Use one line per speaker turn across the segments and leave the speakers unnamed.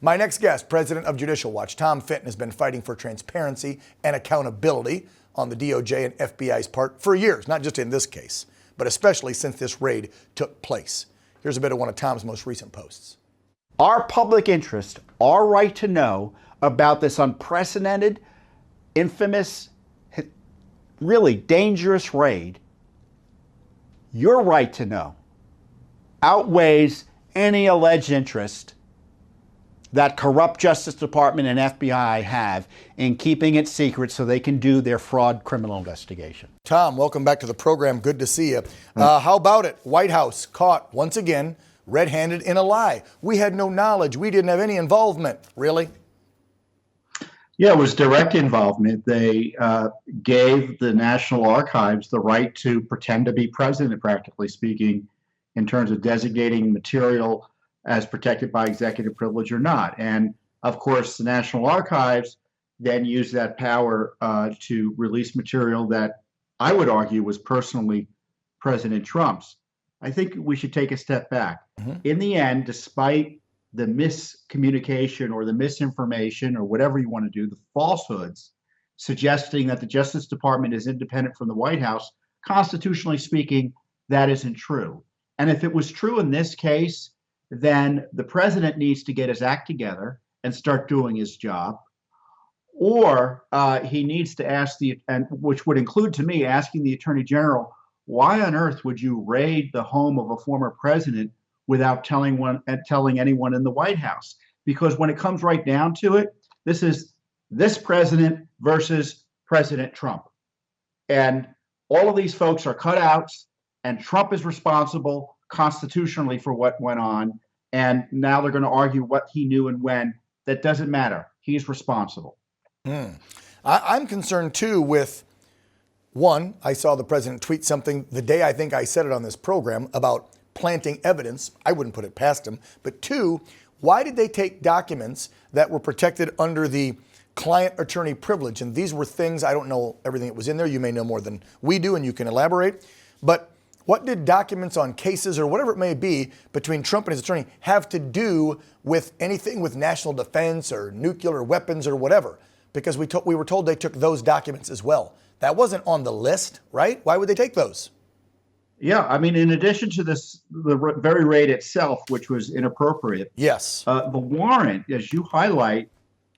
My next guest, president of Judicial Watch, Tom Fitton, has been fighting for transparency and accountability on the DOJ and FBI's part for years, not just in this case, but especially since this raid took place. Here's a bit of one of Tom's most recent posts.
Our public interest, our right to know about this unprecedented, infamous, really dangerous raid, your right to know, outweighs any alleged interest that corrupt Justice Department and FBI have in keeping it secret so they can do their fraud criminal investigation.
Tom, welcome back to the program. Good to see you. How about it? White House caught once again red-handed in a lie. We had no knowledge. We didn't have any involvement. Really?
Yeah, it was direct involvement. They gave the National Archives the right to pretend to be president, practically speaking, in terms of designating material as protected by executive privilege or not. And of course, the National Archives then used that power to release material that I would argue was personally President Trump's. I think we should take a step back. In the end, despite the miscommunication or the misinformation or whatever you want to do, the falsehoods suggesting that the Justice Department is independent from the White House, constitutionally speaking, that isn't true. And if it was true in this case, then the president needs to get his act together and start doing his job. Or he needs to ask which would include to me asking the Attorney General, why on earth would you raid the home of a former president without telling anyone in the White House? Because when it comes right down to it, this is this president versus President Trump. And all of these folks are cutouts, and Trump is responsible constitutionally for what went on. And now they're going to argue what he knew and when. That doesn't matter. He's responsible.
I'm concerned, too, with, one, I saw the president tweet something the day I think I said it on this program about planting evidence. I wouldn't put it past him. But two, why did they take documents that were protected under the client-attorney privilege? And these were things, I don't know everything that was in there. You may know more than we do, and you can elaborate. But what did documents on cases or whatever it may be between Trump and his attorney have to do with anything with national defense or nuclear weapons or whatever? Because we were told they took those documents as well. That wasn't on the list, right? Why would they take those?
Yeah, I mean, in addition to this, the very raid itself, which was inappropriate.
Yes.
The warrant, as you highlight,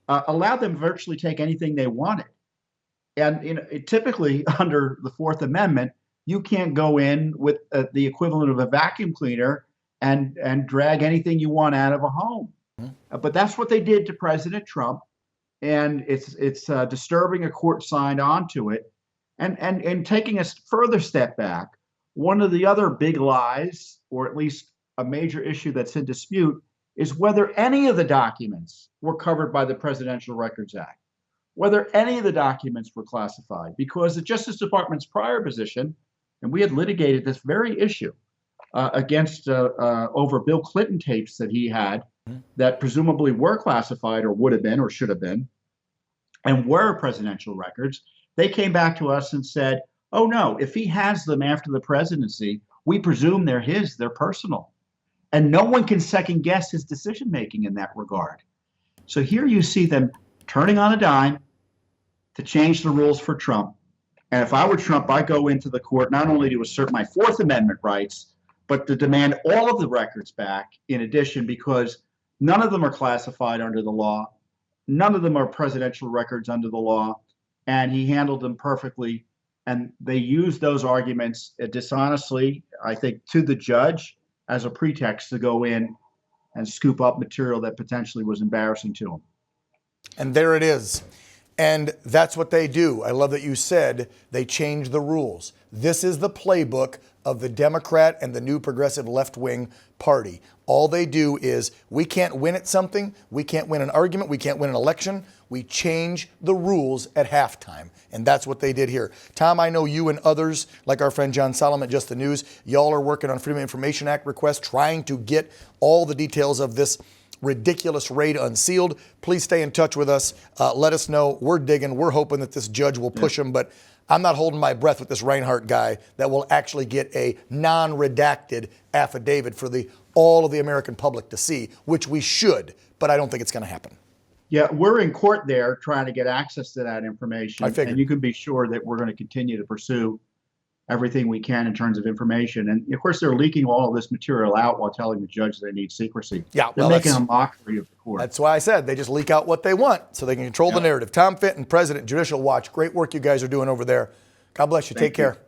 allowed them to virtually take anything they wanted. And typically under the Fourth Amendment, you can't go in with the equivalent of a vacuum cleaner and drag anything you want out of a home. But that's what they did to President Trump. And it's disturbing a court signed on to it. And taking a further step back, one of the other big lies, or at least a major issue that's in dispute, is whether any of the documents were covered by the Presidential Records Act, whether any of the documents were classified, because the Justice Department's prior position, and we had litigated this very issue against over Bill Clinton tapes that he had that presumably were classified or would have been or should have been and were presidential records. They came back to us and said, oh, no, if he has them after the presidency, we presume they're his, they're personal. And no one can second guess his decision making in that regard. So here you see them turning on a dime to change the rules for Trump. And if I were Trump, I'd go into the court not only to assert my Fourth Amendment rights, but to demand all of the records back in addition, because none of them are classified under the law. None of them are presidential records under the law. And he handled them perfectly. And they used those arguments dishonestly, I think, to the judge as a pretext to go in and scoop up material that potentially was embarrassing to him.
And there it is. And that's what they do. I love that you said they change the rules. This is the playbook of the Democrat and the new progressive left-wing party. All they do is, we can't win at something, we can't win an argument, we can't win an election, we change the rules at halftime. And that's what they did here. Tom, I know you and others, like our friend John Solomon at Just the News, y'all are working on Freedom of Information Act requests, trying to get all the details of this ridiculous raid unsealed. Please stay in touch with us. Let us know. We're digging. We're hoping that this judge will push him, but I'm not holding my breath with this Reinhart guy that will actually get a non-redacted affidavit for all of the American public to see, which we should, but I don't think it's going to happen.
Yeah, we're in court there trying to get access to that information.
I figured.
And you can be sure that we're going to continue to pursue everything we can in terms of information. And of course, they're leaking all of this material out while telling the judge they need secrecy.
Yeah,
they're
well,
making a mockery of the court.
That's why I said they just leak out what they want so they can control the narrative. Tom Fitton, President, Judicial Watch. Great work you guys are doing over there. God bless you. Take care.